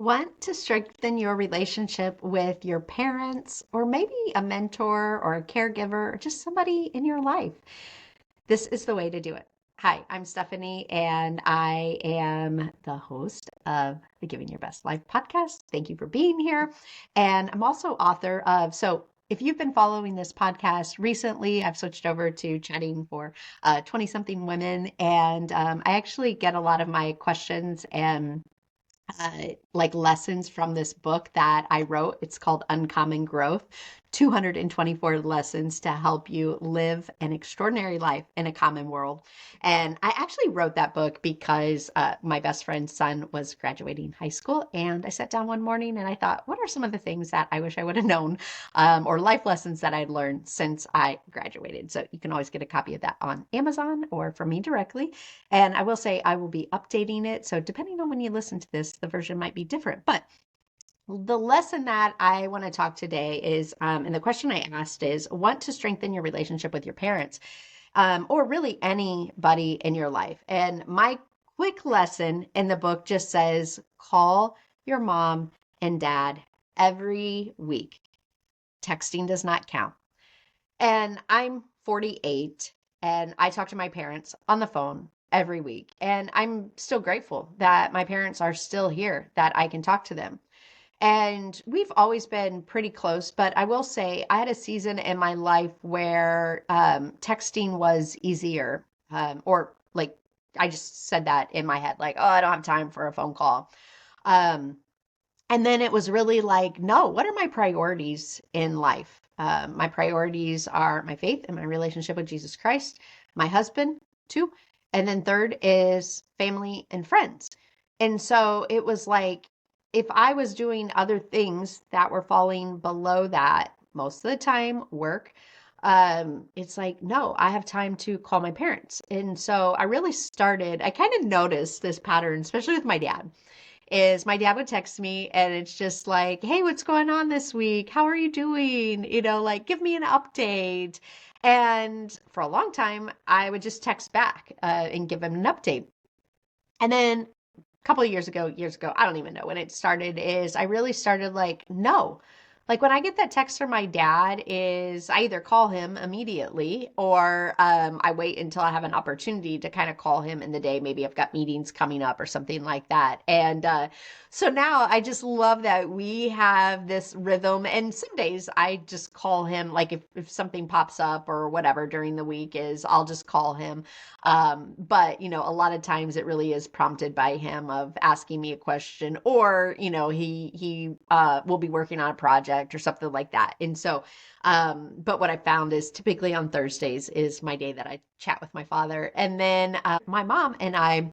Want to strengthen your relationship with your parents, or maybe a mentor or a caregiver, or just somebody in your life? This is the way to do it. Hi, I'm Stephanie, and I am the host of the Giving Your Best Life podcast. Thank you for being here. And I'm also author of, if you've been following this podcast recently, I've switched over to chatting for 20 something women. And I actually get a lot of my questions and like lessons from this book that I wrote. It's called Uncommon Growth, 224 lessons to help you live an extraordinary life in a common world. And I actually wrote that book because my best friend's son was graduating high school. And I sat down one morning and I thought, what are some of the things that I wish I would have known, or life lessons that I'd learned since I graduated? So you can always get a copy of that on Amazon or from me directly. And I will say I will be updating it. So depending on when you listen to this, the version might be different. But the lesson that I want to talk today is, and the question I asked is, want to strengthen your relationship with your parents, or really anybody in your life. And my quick lesson in the book just says, call your mom and dad every week. Texting does not count. And I'm 48 and I talk to my parents on the phone every week. And I'm still grateful that my parents are still here, that I can talk to them. And we've always been pretty close, but I will say I had a season in my life where texting was easier, or like I just said that in my head, like, oh, I don't have time for a phone call. Um, and then it was really like, no, what are my priorities in life? My priorities are my faith and my relationship with Jesus Christ, my husband, too. And then third is family and friends. And so it was like, if I was doing other things that were falling below that, most of the time, work, it's like, no, I have time to call my parents. And so I kind of noticed this pattern, especially with my dad, is my dad would text me and it's just like, hey, what's going on this week? How are you doing? Like, give me an update. And for a long time, I would just text back and give him an update. And then a couple of years ago, I don't even know when it started, is I really started like, no. Like when I get that text from my dad is I either call him immediately or I wait until I have an opportunity to kind of call him in the day. Maybe I've got meetings coming up or something like that. And so now I just love that we have this rhythm. And some days I just call him, like if something pops up or whatever during the week is, I'll just call him. But a lot of times it really is prompted by him of asking me a question, or he will be working on a project or something like that. And so, but what I found is typically on Thursdays is my day that I chat with my father, and then my mom and I.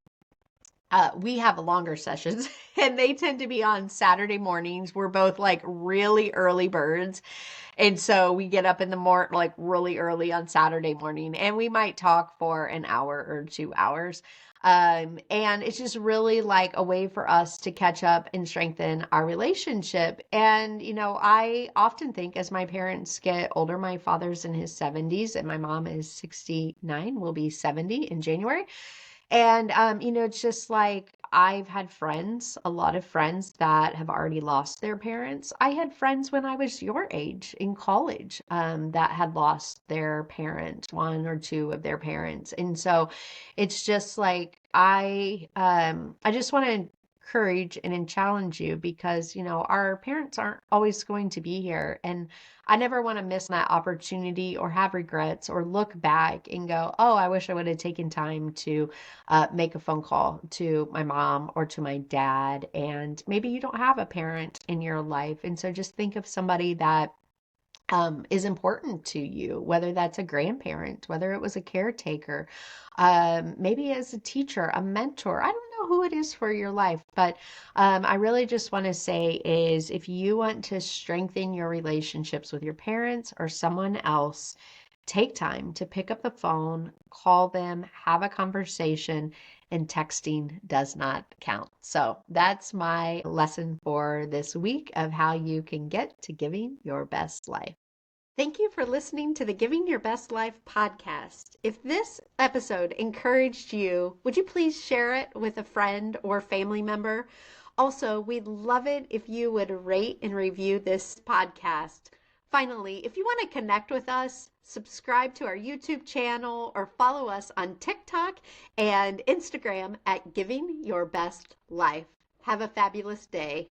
We have longer sessions and they tend to be on Saturday mornings. We're both like really early birds. And so we get up in the morning, like really early on Saturday morning, and we might talk for an hour or 2 hours. And it's just really like a way for us to catch up and strengthen our relationship. And, I often think as my parents get older, my father's in his 70s and my mom is 69, will be 70 in January. And, it's just like I've had friends, a lot of friends that have already lost their parents. I had friends when I was your age in college, that had lost their parents, one or two of their parents. And so it's just like I just want to encourage and challenge you because, our parents aren't always going to be here. And I never want to miss that opportunity or have regrets or look back and go, oh, I wish I would have taken time to make a phone call to my mom or to my dad. And maybe you don't have a parent in your life. And so just think of somebody that is important to you, whether that's a grandparent, whether it was a caretaker, maybe as a teacher, a mentor. I don't know who it is for your life, but I really just want to say is if you want to strengthen your relationships with your parents or someone else, take time to pick up the phone, call them, have a conversation, and texting does not count. So that's my lesson for this week of how you can get to giving your best life. Thank you for listening to the Giving Your Best Life podcast. If this episode encouraged you, would you please share it with a friend or family member? Also, we'd love it if you would rate and review this podcast. Finally, if you want to connect with us, subscribe to our YouTube channel or follow us on TikTok and Instagram at Giving Your Best Life. Have a fabulous day.